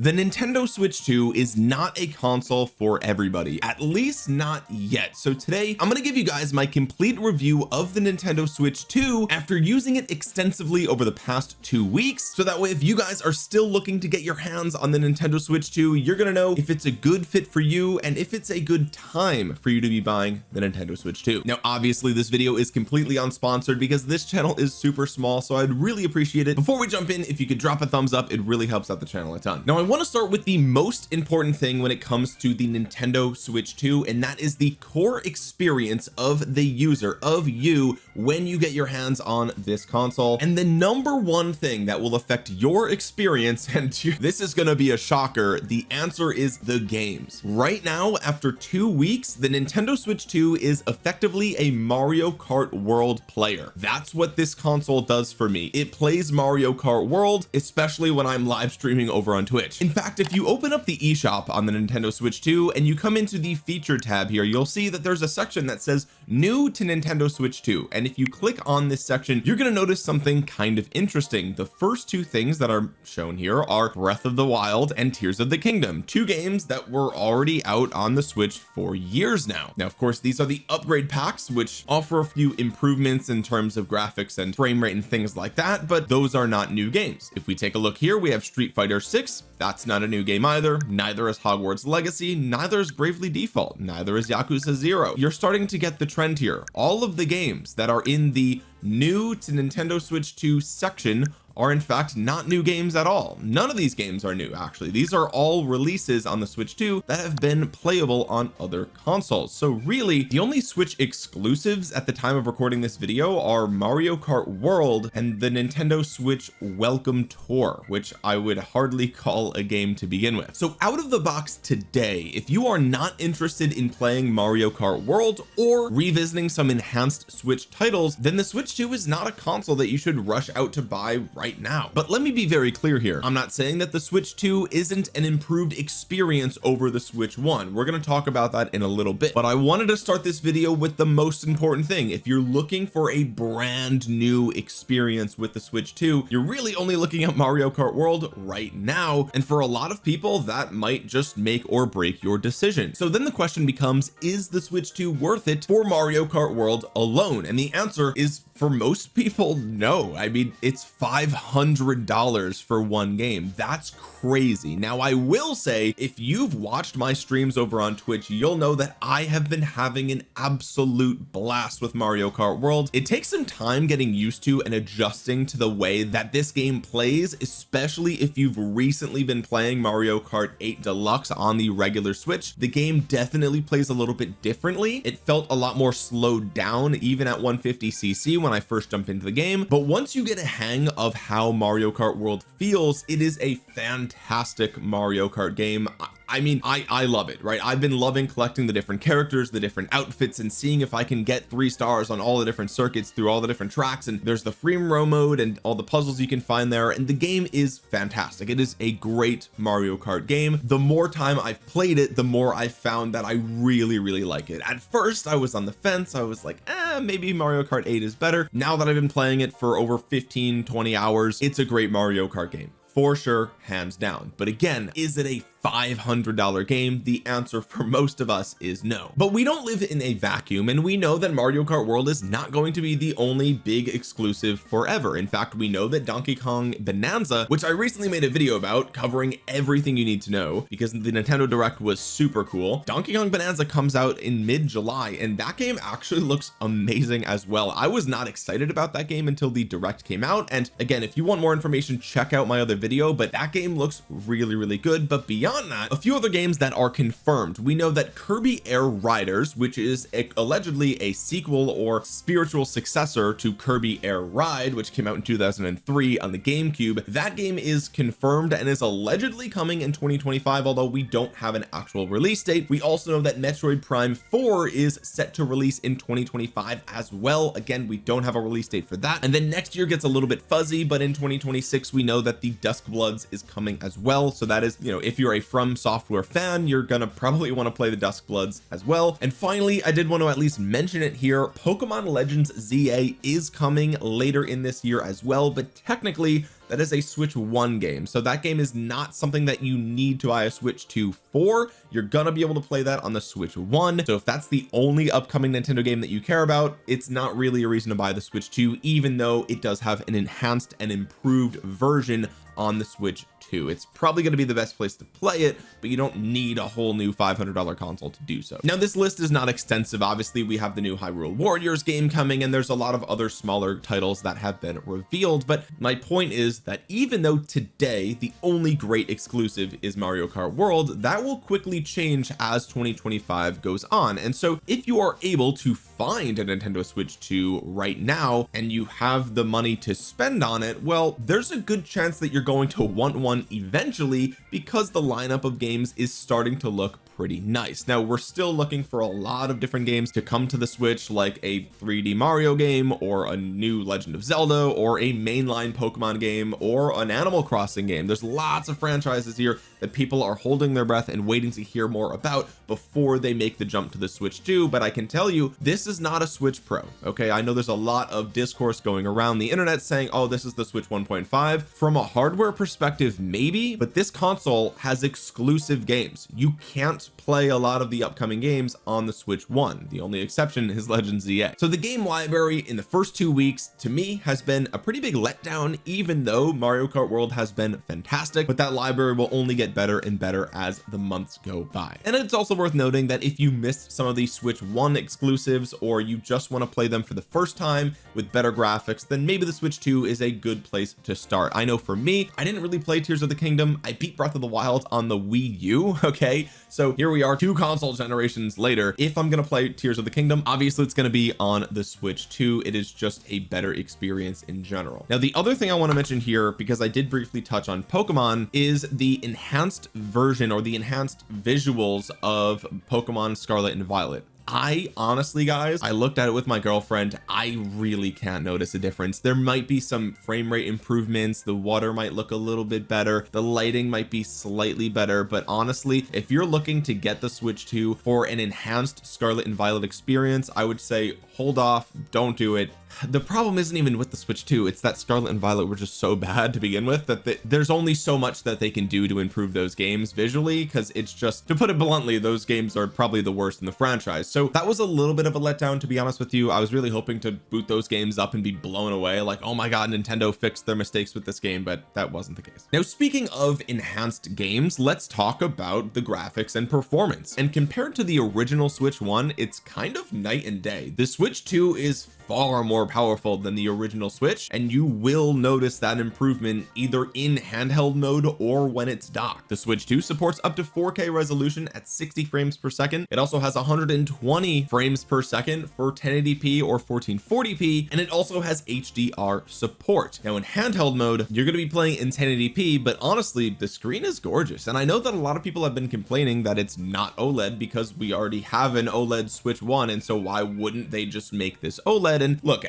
The Nintendo Switch 2 is not a console for everybody, at least not yet. So today I'm going to give you guys my complete review of the Nintendo Switch 2 after using it extensively over the past 2 weeks, so that way if you guys are still looking to get your hands on the Nintendo Switch 2, you're going to know if it's a good fit for you and if it's a good time for you to be buying the Nintendo Switch 2. Now obviously this video is completely unsponsored because this channel is super small, so I'd really appreciate it before we jump in if you could drop a thumbs up. It really helps out the channel a ton. Now I want to start with the most important thing when it comes to the Nintendo Switch 2, and that is the core experience of the user, of you, when you get your hands on this console. And the number one thing that will affect your experience, and this is going to be a shocker, the answer is the games. Right now, after 2 weeks, the Nintendo Switch 2 is effectively a Mario Kart World player. That's what this console does for me. It plays Mario Kart World, especially when I'm live streaming over on Twitch. In fact, if you open up the eShop on the Nintendo Switch 2 and you come into the feature tab here, you'll see that there's a section that says new to Nintendo Switch 2, and if you click on this section, you're going to notice something kind of interesting. The first two things that are shown here are Breath of the Wild and Tears of the Kingdom, two games that were already out on the Switch for years now. Now of course these are the upgrade packs, which offer a few improvements in terms of graphics and frame rate and things like that, but those are not new games. If we take a look here, we have Street Fighter 6. That's not a new game either. Neither is Hogwarts Legacy, neither is Bravely Default, neither is Yakuza 0. You're starting to get the trend here. All of the games that are in the new to Nintendo Switch 2 section are in fact not new games at all. None of these games are new, actually. These are all releases on the Switch 2 that have been playable on other consoles. So really the only Switch exclusives at the time of recording this video are Mario Kart World and the Nintendo Switch Welcome Tour, which I would hardly call a game to begin with. So out of the box today, if you are not interested in playing Mario Kart World or revisiting some enhanced Switch titles, then the Switch 2 is not a console that you should rush out to buy right now. But let me be very clear here. I'm not saying that the Switch 2 isn't an improved experience over the Switch 1. We're going to talk about that in a little bit, but I wanted to start this video with the most important thing. If you're looking for a brand new experience with the Switch 2, you're really only looking at Mario Kart World right now, and for a lot of people that might just make or break your decision. So then the question becomes, is the Switch 2 worth it for Mario Kart World alone? And the answer is, for most people, no. I mean, it's $500 for one game. That's crazy. Now I will say, if you've watched my streams over on Twitch, you'll know that I have been having an absolute blast with Mario Kart World. It takes some time getting used to and adjusting to the way that this game plays, especially if you've recently been playing Mario Kart 8 Deluxe on the regular Switch. The game definitely plays a little bit differently. It felt a lot more slowed down even at 150cc when I first jumped into the game, but once you get a hang of how Mario Kart World feels, it is a fantastic Mario Kart game. I mean, I love it, right? I've been loving collecting the different characters, the different outfits, and seeing if I can get 3 stars on all the different circuits through all the different tracks. And there's the free roam mode and all the puzzles you can find there, and the game is fantastic. It is a great Mario Kart game. The more time I've played it, the more I found that I really like it. At first I was on the fence. I was like, maybe Mario Kart 8 is better. Now that I've been playing it for over 15-20 hours, it's a great Mario Kart game for sure, hands down. But again, is it a $500 game? The answer for most of us is no. But we don't live in a vacuum, and we know that Mario Kart World is not going to be the only big exclusive forever. In fact, we know that Donkey Kong Bonanza, which I recently made a video about covering everything you need to know because the Nintendo Direct was super cool. Donkey Kong Bonanza comes out in mid-July, and that game actually looks amazing as well. I was not excited about that game until the Direct came out, and again, if you want more information, check out my other video, but that game looks really good. But beyond that, a few other games that are confirmed. We know that Kirby Air Riders, which is allegedly a sequel or spiritual successor to Kirby Air Ride, which came out in 2003 on the GameCube, that game is confirmed and is allegedly coming in 2025, although we don't have an actual release date. We also know that Metroid Prime 4 is set to release in 2025 as well. Again, we don't have a release date for that. And then next year gets a little bit fuzzy, but in 2026 we know that the Dusk Bloods is coming as well. So that is, you know, if you're a From Software fan, you're gonna probably want to play the Duskbloods as well. And finally, I did want to at least mention it here, Pokemon Legends ZA is coming later in this year as well, but technically that is a Switch 1 game, so that game is not something that you need to buy a Switch 2 for. You're gonna be able to play that on the Switch 1. So if that's the only upcoming Nintendo game that you care about, it's not really a reason to buy the Switch 2, even though it does have an enhanced and improved version on the Switch 2. It's probably going to be the best place to play it, but you don't need a whole new $500 console to do so. Now, this list is not extensive. Obviously, we have the new Hyrule Warriors game coming, and there's a lot of other smaller titles that have been revealed. But my point is that even though today the only great exclusive is Mario Kart World, that will quickly change as 2025 goes on. And so if you are able to find a Nintendo Switch 2 right now and you have the money to spend on it, well, there's a good chance that you're going to want one eventually, because the lineup of games is starting to look pretty nice. Now, we're still looking for a lot of different games to come to the Switch, like a 3D Mario game, or a new Legend of Zelda, or a mainline Pokemon game, or an Animal Crossing game. There's lots of franchises here that people are holding their breath and waiting to hear more about before they make the jump to the Switch 2. But I can tell you, this is not a Switch Pro. Okay, I know there's a lot of discourse going around the internet saying, oh, this is the Switch 1.5. From a hardware perspective, maybe, but this console has exclusive games. You can't play a lot of the upcoming games on the Switch 1. The only exception is Legends ZA. So the game library in the first 2 weeks to me has been a pretty big letdown, even though Mario Kart World has been fantastic, but that library will only get better and better as the months go by. And it's also worth noting that if you missed some of these Switch 1 exclusives, or you just want to play them for the first time with better graphics, then maybe the Switch 2 is a good place to start. I know for me, I didn't really play Tears of the Kingdom. I beat Breath of the Wild on the Wii U. Okay, so here we are 2 console generations later. If I'm going to play Tears of the Kingdom, obviously it's going to be on the Switch 2. It is just a better experience in general. Now, the other thing I want to mention here, because I did briefly touch on Pokemon, is the enhanced version, or the enhanced visuals of Pokemon Scarlet and Violet. I honestly, guys, I looked at it with my girlfriend. I really can't notice a difference. There might be some frame rate improvements. The water might look a little bit better. The lighting might be slightly better, but honestly, if you're looking to get the Switch 2 for an enhanced Scarlet and Violet experience, I would say hold off, don't do it. The problem isn't even with the Switch 2, it's that Scarlet and Violet were just so bad to begin with that there's only so much that they can do to improve those games visually, because it's just, to put it bluntly, those games are probably the worst in the franchise. So that was a little bit of a letdown, to be honest with you. I was really hoping to boot those games up and be blown away, like, oh my god, Nintendo fixed their mistakes with this game, but that wasn't the case. Now, speaking of enhanced games, let's talk about the graphics and performance. And compared to the original Switch 1, it's kind of night and day. The Switch 2 is far more powerful than the original Switch, and you will notice that improvement either in handheld mode or when it's docked. The Switch 2 supports up to 4K resolution at 60 frames per second. It also has 120 frames per second for 1080p or 1440p, and it also has HDR support. Now, in handheld mode, you're going to be playing in 1080p, but honestly, the screen is gorgeous. And I know that a lot of people have been complaining that it's not OLED because we already have an OLED Switch 1, and so why wouldn't they just make this OLED? And look,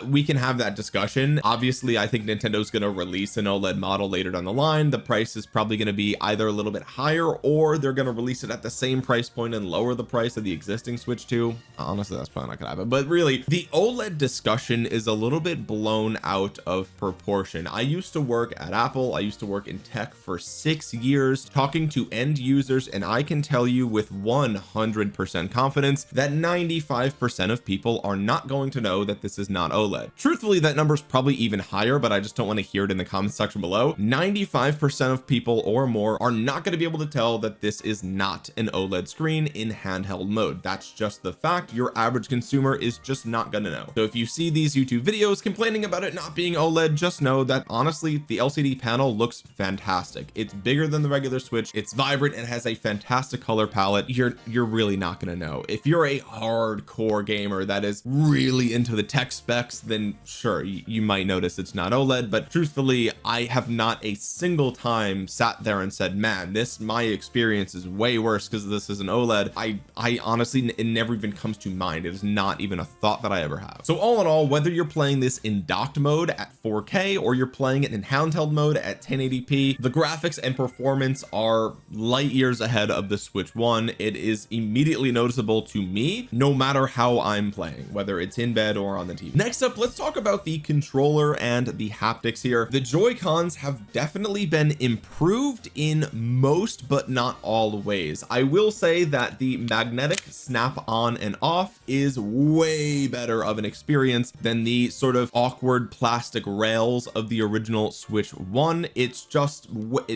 we can have that discussion. Obviously, I think Nintendo's going to release an OLED model later down the line. The price is probably going to be either a little bit higher, or they're going to release it at the same price point and lower the price of the existing Switch 2. Honestly, that's probably not gonna happen, but really, the OLED discussion is a little bit blown out of proportion. I used to work at Apple. I used to work in tech for 6 years, talking to end users, and I can tell you with 100% confidence that 95% of people are not going to know that this is not OLED. Truthfully, that number is probably even higher, but I just don't want to hear it in the comments section below. 95% of people or more are not going to be able to tell that this is not an OLED screen in handheld mode. That's just the fact. Your average consumer is just not going to know. So if you see these YouTube videos complaining about it not being OLED, just know that honestly, the LCD panel looks fantastic. It's bigger than the regular Switch. It's vibrant and has a fantastic color palette. You're really not going to know. If you're a hardcore gamer that is really into the tech specs, then sure, you might notice it's not OLED, but truthfully I have not a single time sat there and said, man, my experience is way worse because this is an OLED. I honestly, it never even comes to mind. It is not even a thought that I ever have. So all in all, whether you're playing this in docked mode at 4K or you're playing it in handheld mode at 1080p, the graphics and performance are light years ahead of the Switch 1. It is immediately noticeable to me no matter how I'm playing, whether it's in bed or on the TV. Next up, let's talk about the controller and the haptics here. The Joy-Cons have definitely been improved in most but not all ways. I will say that the magnetic snap on and off is way better of an experience than the sort of awkward plastic rails of the original Switch 1. It's just,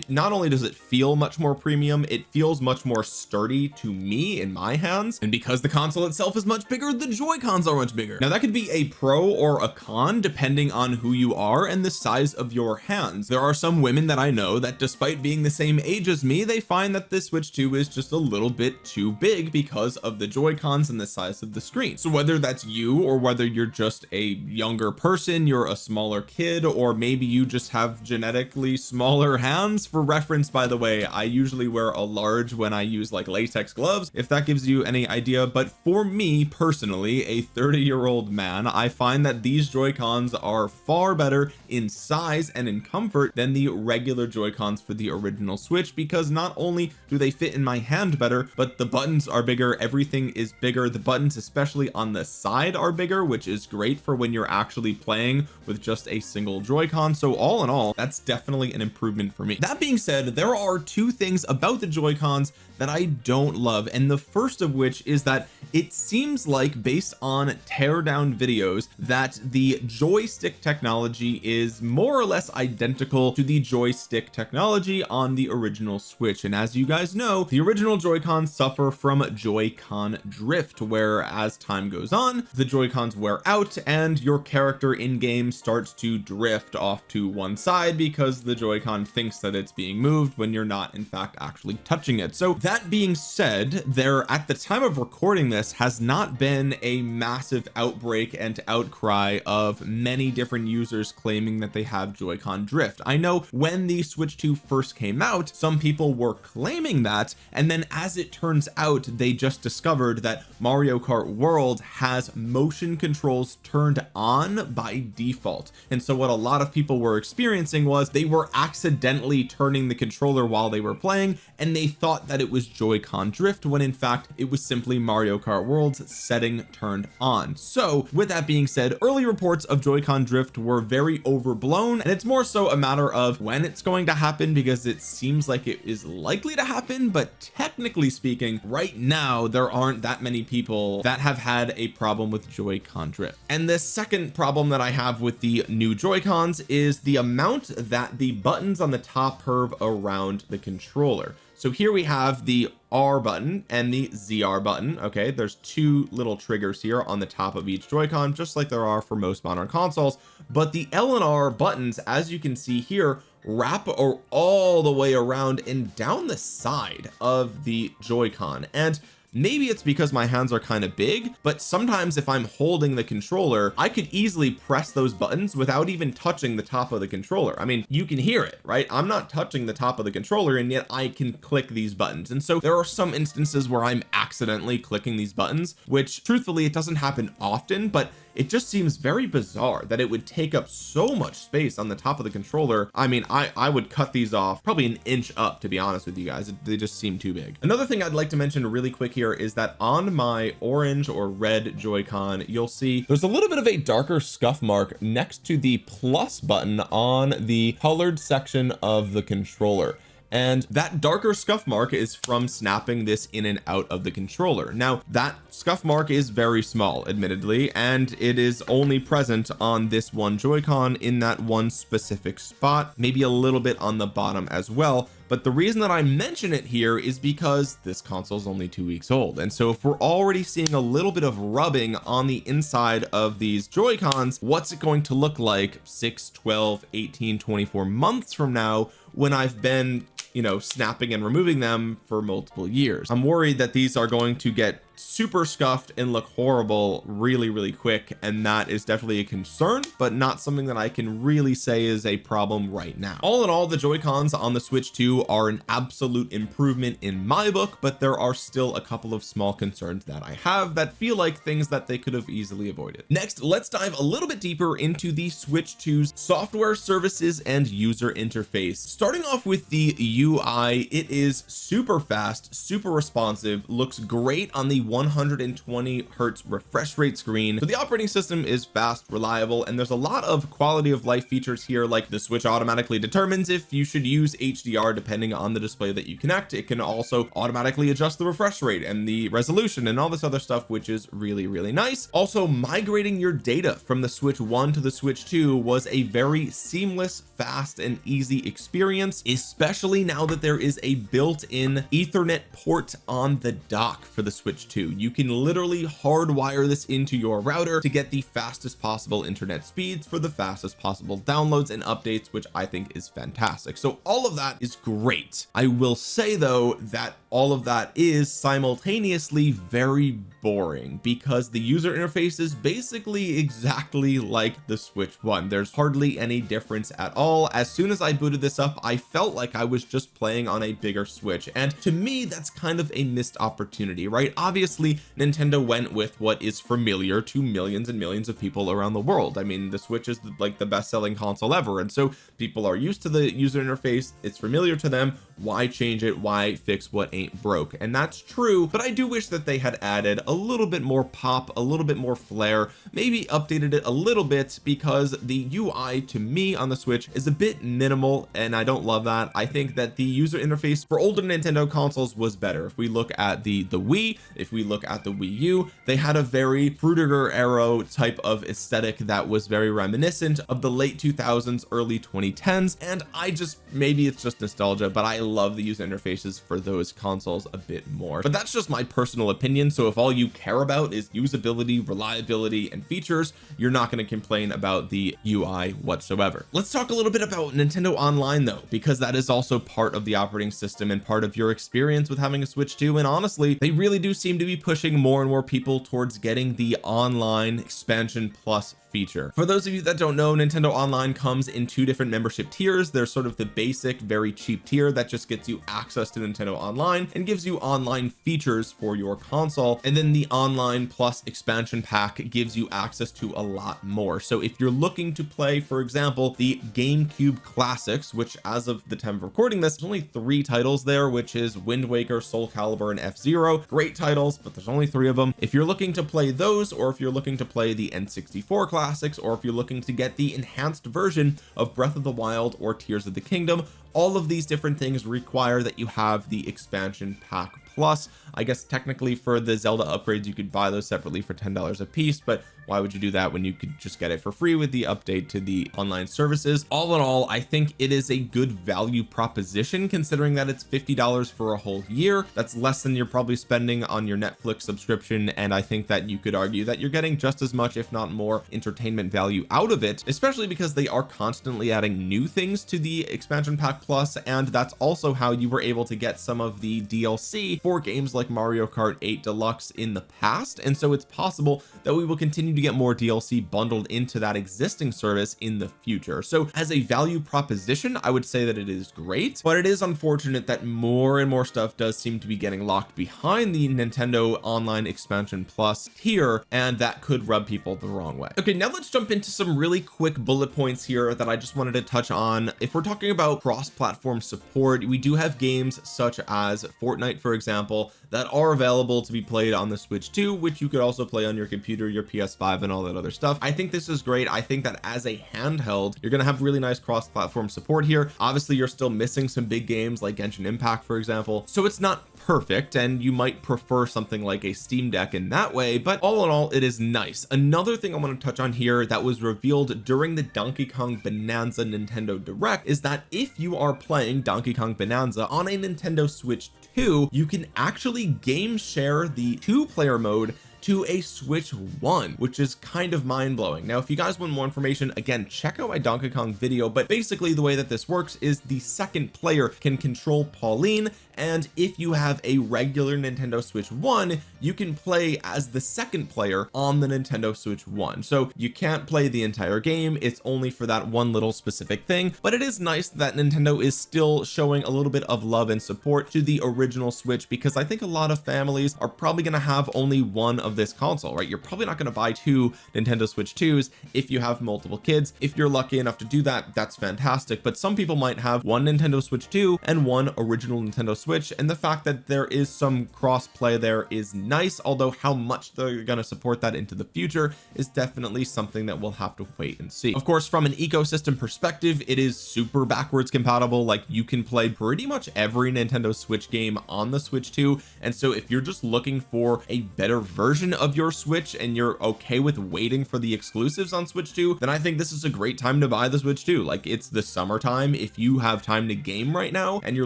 not only does it feel much more premium, it feels much more sturdy to me in my hands, and because the console itself is much bigger, the Joy-Cons are much bigger. Now that could be a pro or a con depending on who you are and the size of your hands. There are some women that I know that despite being the same age as me, they find that the Switch 2 is just a little bit too big because of the Joy-Cons and the size of the screen. So whether that's you or whether you're just a younger person, you're a smaller kid, or maybe you just have genetically smaller hands. For reference, by the way, I usually wear a large when I use like latex gloves, if that gives you any idea. But for me personally, a 30-year-old man, I find that these Joy-Cons are far better in size and in comfort than the regular Joy-Cons for the original Switch, because not only do they fit in my hand better, but the buttons are bigger, everything is bigger. The buttons, especially on the side, are bigger, which is great for when you're actually playing with just a single Joy-Con. So all in all, that's definitely an improvement for me. That being said, there are two things about the Joy-Cons that I don't love, and the first of which is that it seems like, based on teardown videos, that the joystick technology is more or less identical to the joystick technology on the original Switch. And as you guys know, the original Joy-Cons suffer from Joy-Con drift, where as time goes on, the Joy-Cons wear out and your character in game starts to drift off to one side because the Joy-Con thinks that it's being moved when you're not in fact actually touching it. So that being said, there at the time of recording this has not been a massive outbreak and outcry of many different users claiming that they have Joy-Con drift. I know when the Switch 2 first came out, some people were claiming that, and then as it turns out, they just discovered that Mario Kart World has motion controls turned on by default. And so what a lot of people were experiencing was they were accidentally turning the controller while they were playing, and they thought that it was Joy-Con drift, when in fact it was simply Mario Kart World's setting turned on. So with that being said, early reports of Joy-Con drift were very overblown, and it's more so a matter of when it's going to happen, because it seems like it is likely to happen, but technically speaking, right now there aren't that many people that have had a problem with Joy-Con drift. And the second problem that I have with the new Joy-Cons is the amount that the buttons on the top curve around the controller. So here we have the R button and the ZR button. Okay, there's two little triggers here on the top of each Joy-Con, just like there are for most modern consoles, but the L and R buttons, as you can see here, wrap all the way around and down the side of the Joy-Con. And maybe it's because my hands are kind of big, but sometimes if I'm holding the controller, I could easily press those buttons without even touching the top of the controller. I mean, you can hear it, right? I'm not touching the top of the controller, and yet I can click these buttons. And so there are some instances where I'm accidentally clicking these buttons, which truthfully, it doesn't happen often, but it just seems very bizarre that it would take up so much space on the top of the controller. I mean, I would cut these off probably an inch up, to be honest with you guys. They just seem too big. Another thing I'd like to mention really quick here is that on my orange or red Joy-Con, you'll see there's a little bit of a darker scuff mark next to the plus button on the colored section of the controller. And that darker scuff mark is from snapping this in and out of the controller. Now that scuff mark is very small, admittedly, and it is only present on this one Joy-Con in that one specific spot, maybe a little bit on the bottom as well. But the reason that I mention it here is because this console is only 2 weeks old, and so if we're already seeing a little bit of rubbing on the inside of these Joy-Cons, what's it going to look like 6, 12, 18, 24 months from now when I've been, you know, snapping and removing them for multiple years? I'm worried that these are going to get super scuffed and look horrible really quick, and that is definitely a concern, but not something that I can really say is a problem right now. All in all, the Joy-Cons on the Switch 2 are an absolute improvement in my book, but there are still a couple of small concerns that I have that feel like things that they could have easily avoided. Next, let's dive a little bit deeper into the Switch 2's software, services, and user interface. Starting off with the UI, it is super fast, super responsive, looks great on the 120 hertz refresh rate screen. So the operating system is fast, reliable, and there's a lot of quality of life features here, like the Switch automatically determines if you should use HDR depending on the display that you connect. It can also automatically adjust the refresh rate and the resolution and all this other stuff, which is really nice. Also, migrating your data from the Switch 1 to the Switch 2 was a very seamless, fast, and easy experience, especially now that there is a built-in Ethernet port on the dock for the Switch 2. You can literally hardwire this into your router to get the fastest possible internet speeds for the fastest possible downloads and updates, which I think is fantastic. So all of that is great. I will say though that all of that is simultaneously very boring because the user interface is basically exactly like the Switch 1. There's hardly any difference at all. As soon as I booted this up, I felt like I was just playing on a bigger Switch, and to me that's kind of a missed opportunity, right? Obviously Nintendo went with what is familiar to millions and millions of people around the world. I mean, the Switch is like the best-selling console ever, and so people are used to the user interface. It's familiar to them. Why change it? Why fix what ain't broke? And that's true, but I do wish that they had added a little bit more pop, a little bit more flair, maybe updated it a little bit, because the UI to me on the Switch is a bit minimal and I don't love that. I think that the user interface for older Nintendo consoles was better. If we look at the Wii, if we look at the Wii U, they had a very Fruitiger arrow type of aesthetic that was very reminiscent of the late 2000s, early 2010s, and I just, maybe it's just nostalgia, but I love the user interfaces for those consoles a bit more. But that's just my personal opinion, so if all you care about is usability, reliability, and features, you're not going to complain about the UI whatsoever. Let's talk a little bit about Nintendo Online though, because that is also part of the operating system and part of your experience with having a Switch 2, and honestly they really do seem to be pushing more and more people towards getting the online expansion plus feature. For those of you that don't know, Nintendo Online comes in two different membership tiers. There's sort of the basic, very cheap tier that just gets you access to Nintendo Online and gives you online features for your console, and then the Online Plus expansion pack gives you access to a lot more. So if you're looking to play, for example, the GameCube classics, which as of the time of recording this, there's only 3 titles there, which is Wind Waker, Soul Calibur, and F-Zero. Great titles, but there's only 3 of them. If you're looking to play those, or if you're looking to play the N64 classics, or if you're looking to get the enhanced version of Breath of the Wild or Tears of the Kingdom, all of these different things require that you have the expansion pack plus. I guess technically for the Zelda upgrades you could buy those separately for $10 a piece, but why would you do that when you could just get it for free with the update to the online services? All in all, I think it is a good value proposition considering that it's $50 for a whole year. That's less than you're probably spending on your Netflix subscription, and I think that you could argue that you're getting just as much, if not more, entertainment value out of it, especially because they are constantly adding new things to the expansion pack plus, and that's also how you were able to get some of the DLC for games like Mario Kart 8 Deluxe in the past, and so it's possible that we will continue to get more DLC bundled into that existing service in the future. So as a value proposition, I would say that it is great, but it is unfortunate that more and more stuff does seem to be getting locked behind the Nintendo Online Expansion Plus tier, and that could rub people the wrong way. Okay, now let's jump into some really quick bullet points here that I just wanted to touch on. If we're talking about cross-platform support, we do have games such as Fortnite, for example, that are available to be played on the Switch 2, which you could also play on your computer, your PS5, and all that other stuff. I think this is great. I think that as a handheld, you're going to have really nice cross-platform support here. Obviously, you're still missing some big games like Genshin Impact, for example, so it's not perfect, and you might prefer something like a Steam Deck in that way, but all in all, it is nice. Another thing I want to touch on here that was revealed during the Donkey Kong Bonanza Nintendo Direct is that if you are playing Donkey Kong Bonanza on a Nintendo Switch 2, you can actually game share the 2-player mode to a Switch 1, which is kind of mind-blowing. Now if you guys want more information, again, check out my Donkey Kong video, but basically the way that this works is the second player can control Pauline, and if you have a regular Nintendo Switch 1, you can play as the second player on the Nintendo Switch 1. So you can't play the entire game, it's only for that one little specific thing, but it is nice that Nintendo is still showing a little bit of love and support to the original Switch, because I think a lot of families are probably going to have only one of this console, right? You're probably not going to buy two Nintendo Switch 2s if you have multiple kids. If you're lucky enough to do that, that's fantastic, but some people might have one Nintendo Switch 2 and one original Nintendo Switch, and the fact that there is some cross play there is nice, although how much they're going to support that into the future is definitely something that we'll have to wait and see. Of course, from an ecosystem perspective, it is super backwards compatible. Like, you can play pretty much every Nintendo Switch game on the Switch 2, and so if you're just looking for a better version of your Switch and you're okay with waiting for the exclusives on Switch 2, then I think this is a great time to buy the Switch 2. Like, it's the summertime. If you have time to game right now and you're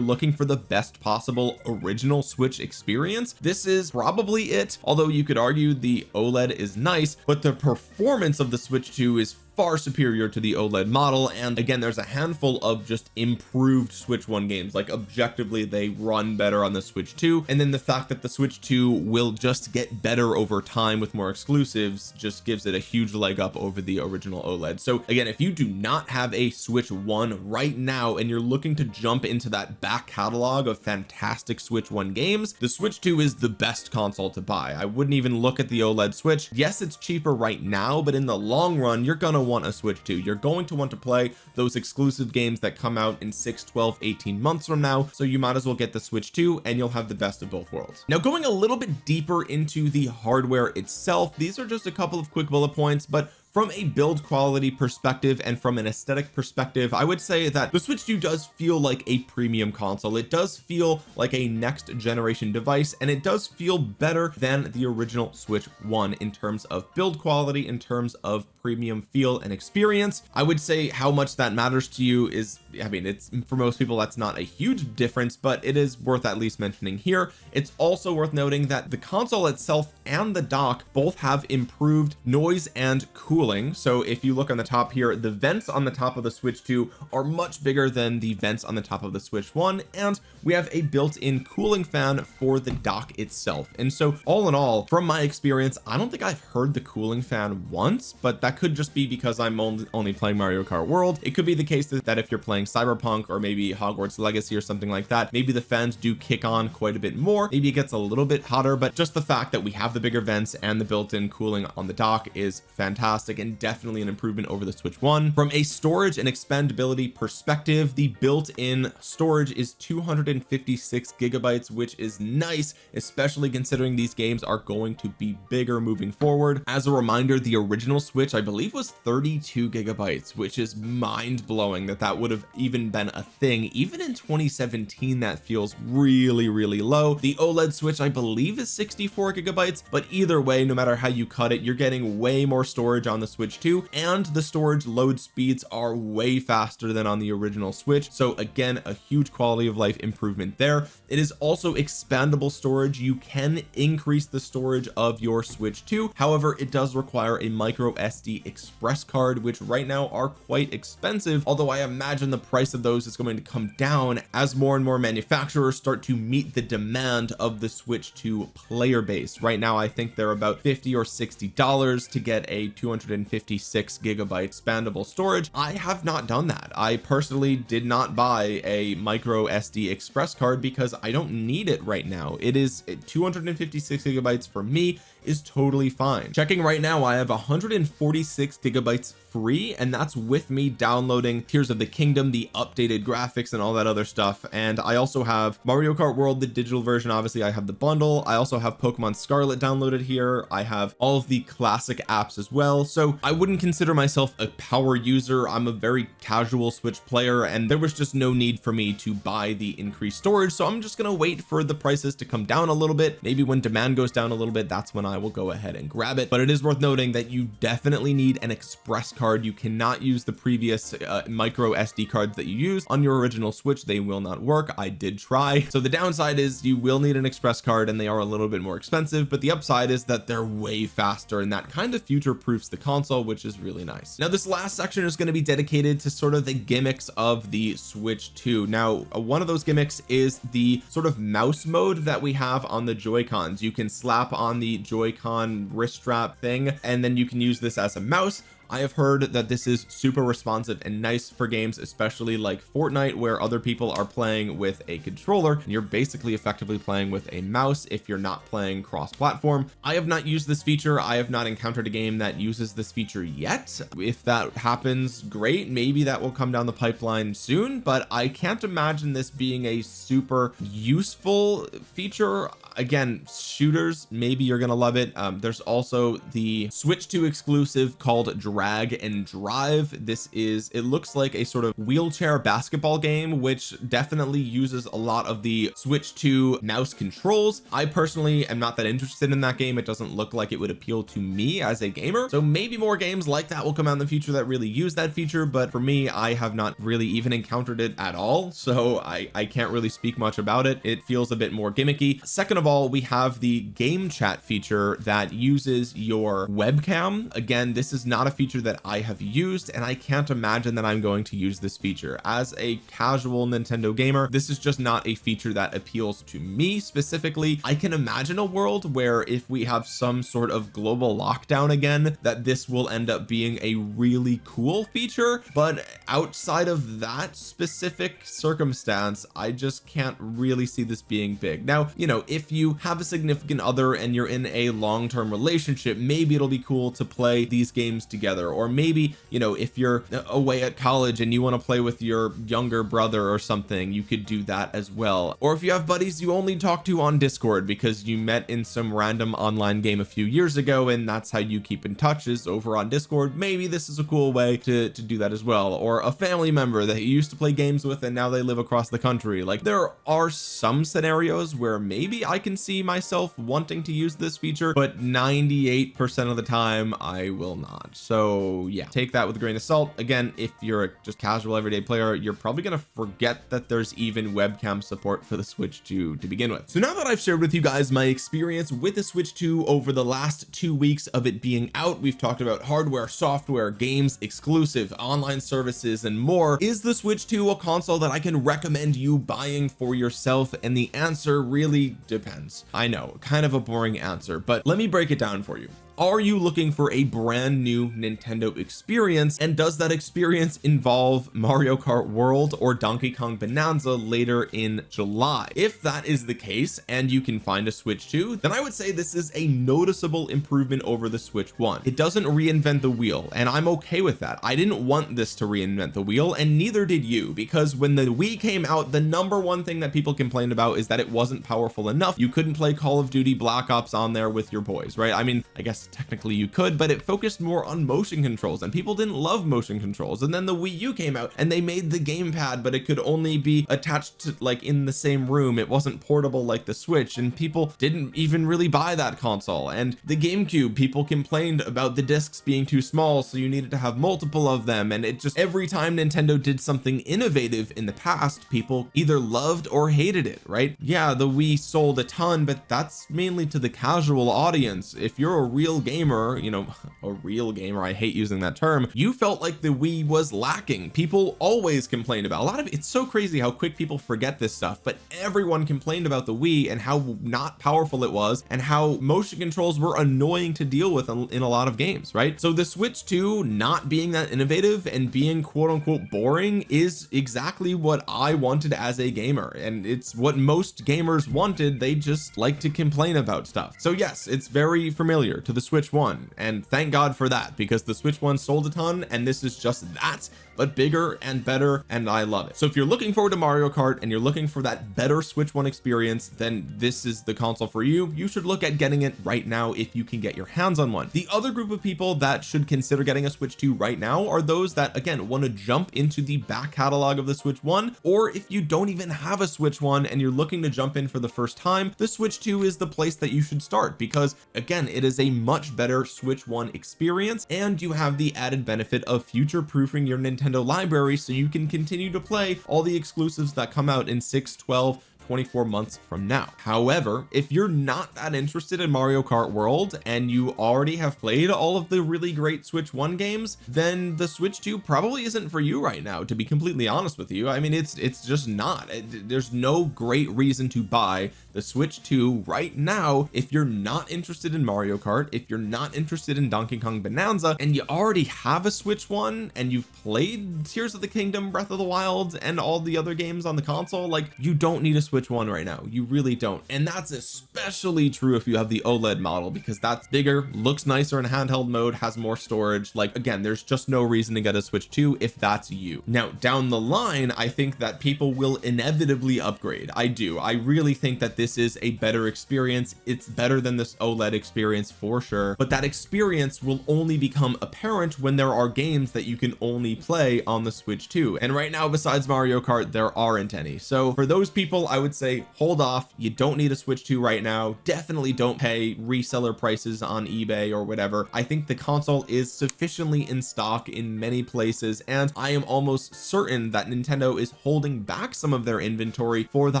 looking for the best possible original Switch experience, this is probably it. Although you could argue the OLED is nice, but the performance of the Switch 2 is far superior to the OLED model. And again, there's a handful of just improved Switch 1 games, like objectively they run better on the Switch 2, and then the fact that the Switch 2 will just get better over time with more exclusives just gives it a huge leg up over the original OLED. So again, if you do not have a Switch 1 right now and you're looking to jump into that back catalog of fantastic Switch 1 games, the Switch 2 is the best console to buy. I wouldn't even look at the OLED Switch. Yes, it's cheaper right now, but in the long run, you're gonna want a Switch 2. You're going to want to play those exclusive games that come out in 6, 12, 18 months from now, so you might as well get the Switch 2 and you'll have the best of both worlds. Now, going a little bit deeper into the hardware itself, these are just a couple of quick bullet points, but from a build quality perspective and from an aesthetic perspective, I would say that the Switch 2 does feel like a premium console. It does feel like a next generation device, and it does feel better than the original Switch 1 in terms of build quality, in terms of premium feel and experience. I would say how much that matters to you is, I mean, it's, for most people that's not a huge difference, but it is worth at least mentioning here. It's also worth noting that the console itself and the dock both have improved noise and cooling. So if you look on the top here, the vents on the top of the Switch 2 are much bigger than the vents on the top of the Switch 1, and we have a built-in cooling fan for the dock itself. And so all in all, from my experience, I don't think I've heard the cooling fan once, but that could just be because I'm only playing Mario Kart World. It could be the case that if you're playing Cyberpunk or maybe Hogwarts Legacy or something like that, maybe the fans do kick on quite a bit more. Maybe it gets a little bit hotter, but just the fact that we have the bigger vents and the built-in cooling on the dock is fantastic and definitely an improvement over the Switch 1. From a storage and expandability perspective, the built-in storage is 256 gigabytes, which is nice, especially considering these games are going to be bigger moving forward. As a reminder, the original Switch, I believe, was 32 gigabytes, which is mind-blowing that would have even been a thing. Even in 2017, that feels really, really low. The OLED Switch, I believe, is 64 gigabytes, but either way, no matter how you cut it, you're getting way more storage on the Switch 2, and the storage load speeds are way faster than on the original Switch. So again, a huge quality of life improvement there. It is also expandable storage. You can increase the storage of your Switch 2. However, it does require a micro SD express card, which right now are quite expensive, although I imagine the price of those is going to come down as more and more manufacturers start to meet the demand of the Switch 2 player base. Right now, I think they're about $50 or $60 to get a 256 gigabyte expandable storage. I have not done that. I personally did not buy a micro SD express card because I don't need it right now. It is 256 gigabytes for me is totally fine. Checking right now, I have 146 gigabytes free, and that's with me downloading Tears of the Kingdom, the updated graphics and all that other stuff. And I also have Mario Kart World, the digital version. Obviously I have the bundle. I also have Pokemon Scarlet downloaded here. I have all of the classic apps as well. So I wouldn't consider myself a power user. I'm a very casual Switch player, and there was just no need for me to buy the increased storage. So I'm just gonna wait for the prices to come down a little bit. Maybe when demand goes down a little bit, that's when I will go ahead and grab it. But it is worth noting that you definitely need an express card card. You cannot use the previous micro SD cards that you used on your original Switch. They will not work. I did try. So the downside is you will need an express card, and they are a little bit more expensive, but the upside is that they're way faster, and that kind of future proofs the console, which is really nice. Now this last section is going to be dedicated to sort of the gimmicks of the Switch 2. Now one of those gimmicks is the sort of mouse mode that we have on the Joy-Cons. You can slap on the Joy-Con wrist strap thing, and then you can use this as a mouse. I have heard that this is super responsive and nice for games, especially like Fortnite, where other people are playing with a controller and you're basically effectively playing with a mouse if you're not playing cross-platform. I have not used this feature. I have not encountered a game that uses this feature yet. If that happens, great. Maybe that will come down the pipeline soon, but I can't imagine this being a super useful feature. Again, shooters, maybe you're gonna love it. There's also the Switch 2 exclusive called Drag and Drive. It looks like a sort of wheelchair basketball game, which definitely uses a lot of the Switch 2 mouse controls. I personally am not that interested in that game. It doesn't look like it would appeal to me as a gamer, so maybe more games like that will come out in the future that really use that feature, but for me, I have not really even encountered it at all, so I can't really speak much about it. It feels a bit more gimmicky. Second of all, we have the game chat feature that uses your webcam. Again, this is not a feature that I have used, and I can't imagine that I'm going to use this feature. As a casual Nintendo gamer, this is just not a feature that appeals to me specifically. I can imagine a world where if we have some sort of global lockdown again, that this will end up being a really cool feature, but outside of that specific circumstance, I just can't really see this being big. Now, you know, if you have a significant other and you're in a long-term relationship, maybe it'll be cool to play these games together. Or maybe, you know, if you're away at college and you want to play with your younger brother or something, you could do that as well. Or if you have buddies you only talk to on Discord because you met in some random online game a few years ago and that's how you keep in touch, is over on Discord, maybe this is a cool way to do that as well. Or a family member that you used to play games with and now they live across the country. Like, there are some scenarios where maybe I can see myself wanting to use this feature, but 98% of the time I will not. So yeah, take that with a grain of salt. Again, if you're a just casual everyday player, you're probably going to forget that there's even webcam support for the Switch 2 to begin with. So now that I've shared with you guys my experience with the Switch 2 over the last 2 weeks of it being out, we've talked about hardware, software, games, exclusive, online services, and more. Is the Switch 2 a console that I can recommend you buying for yourself? And the answer really depends. I know, kind of a boring answer, but let me break it down for you. Are you looking for a brand new Nintendo experience, and does that experience involve Mario Kart World or Donkey Kong Bonanza later in July? If that is the case and you can find a Switch 2, then I would say this is a noticeable improvement over the Switch 1. It doesn't reinvent the wheel, and I'm okay with that. I didn't want this to reinvent the wheel, and neither did you, because when the Wii came out, the number one thing that people complained about is that it wasn't powerful enough. You couldn't play Call of Duty Black Ops on there with your boys, right? I mean, I guess technically you could, but it focused more on motion controls and people didn't love motion controls. And then the Wii U came out and they made the gamepad, but it could only be attached to, like, in the same room. It wasn't portable like the Switch, and people didn't even really buy that console. And the GameCube, people complained about the discs being too small, so you needed to have multiple of them. And it just, every time Nintendo did something innovative in the past, people either loved or hated it, right? Yeah, the Wii sold a ton, but that's mainly to the casual audience. If you're a real gamer, you know, a real gamer, I hate using that term, you felt like the Wii was lacking. People always complained about a lot of it's so crazy how quick people forget this stuff, but everyone complained about the Wii and how not powerful it was and how motion controls were annoying to deal with in a lot of games, right? So the Switch 2 not being that innovative and being quote unquote boring is exactly what I wanted as a gamer, and it's what most gamers wanted. They just like to complain about stuff. So yes, it's very familiar to the Switch 1, and thank God for that, because the Switch 1 sold a ton and this is just that, but bigger and better, and I love it. So if you're looking forward to Mario Kart and you're looking for that better Switch 1 experience, then this is the console for you. You should look at getting it right now if you can get your hands on one. The other group of people that should consider getting a Switch 2 right now are those that, again, want to jump into the back catalog of the Switch 1, or if you don't even have a Switch 1 and you're looking to jump in for the first time, the Switch 2 is the place that you should start, because again, it is a much much better Switch 1 experience, and you have the added benefit of future proofing your Nintendo library so you can continue to play all the exclusives that come out in 6, 12, 24 months from now. However, if you're not that interested in Mario Kart World and you already have played all of the really great Switch 1 games, then the Switch 2 probably isn't for you right now, to be completely honest with you. I mean, it's just not. There's no great reason to buy the Switch 2 right now if you're not interested in Mario Kart, if you're not interested in Donkey Kong Bonanza, and you already have a Switch 1 and you've played Tears of the Kingdom, Breath of the Wild, and all the other games on the console. Like, you don't need a Switch 1 right now. You really don't. And that's especially true if you have the OLED model, because that's bigger, looks nicer in handheld mode, has more storage. Like, again, there's just no reason to get a Switch 2 if that's you. Now down the line, I think that people will inevitably upgrade. I do. I really think that this is a better experience. It's better than this OLED experience for sure, but that experience will only become apparent when there are games that you can only play on the Switch 2, and right now, besides Mario Kart, there aren't any. So for those people, I would say hold off. You don't need a Switch 2 right now. Definitely don't pay reseller prices on eBay or whatever. I think the console is sufficiently in stock in many places, and I am almost certain that Nintendo is holding back some of their inventory for the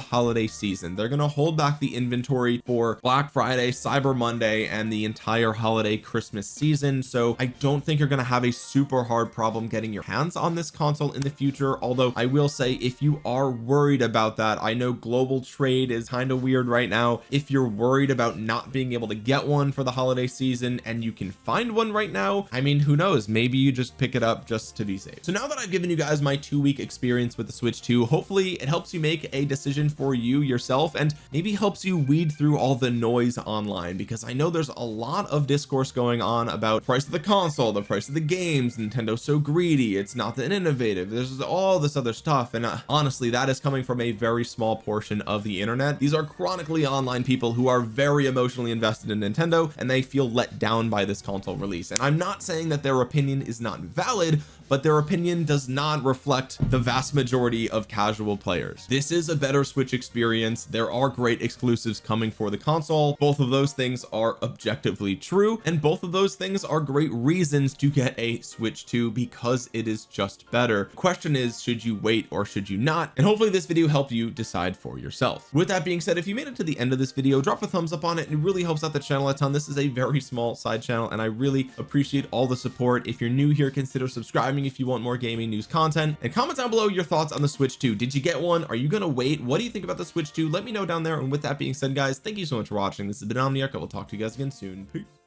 holiday season. They're going to hold back the inventory for Black Friday, Cyber Monday, and the entire holiday Christmas season. So I don't think you're going to have a super hard problem getting your hands on this console in the future. Although I will say, if you are worried about that, I know global trade is kind of weird right now. If you're worried about not being able to get one for the holiday season and you can find one right now, I mean, who knows, maybe you just pick it up just to be safe. So now that I've given you guys my 2-week experience with the Switch 2, hopefully it helps you make a decision for you yourself, and maybe helps you weed through all the noise online, because I know there's a lot of discourse going on about price of the console, the price of the games, Nintendo's so greedy, it's not that innovative, there's all this other stuff. And honestly, that is coming from a very small portion of the internet. These are chronically online people who are very emotionally invested in Nintendo, and they feel let down by this console release. And I'm not saying that their opinion is not valid, but their opinion does not reflect the vast majority of casual players. This is a better Switch experience. There are great exclusives coming for the console. Both of those things are objectively true, and both of those things are great reasons to get a Switch 2, because it is just better. The question is, should you wait or should you not? And hopefully this video helped you decide for yourself. With that being said, if you made it to the end of this video, drop a thumbs up on it. It really helps out the channel a ton. This is a very small side channel, and I really appreciate all the support. If you're new here, consider subscribing if you want more gaming news content, and comment down below your thoughts on the Switch 2. Did you get one? Are you gonna wait? What do you think about the Switch 2? Let me know down there. And with that being said, guys, thank you so much for watching. This has been Omniarch. I will talk to you guys again soon. Peace.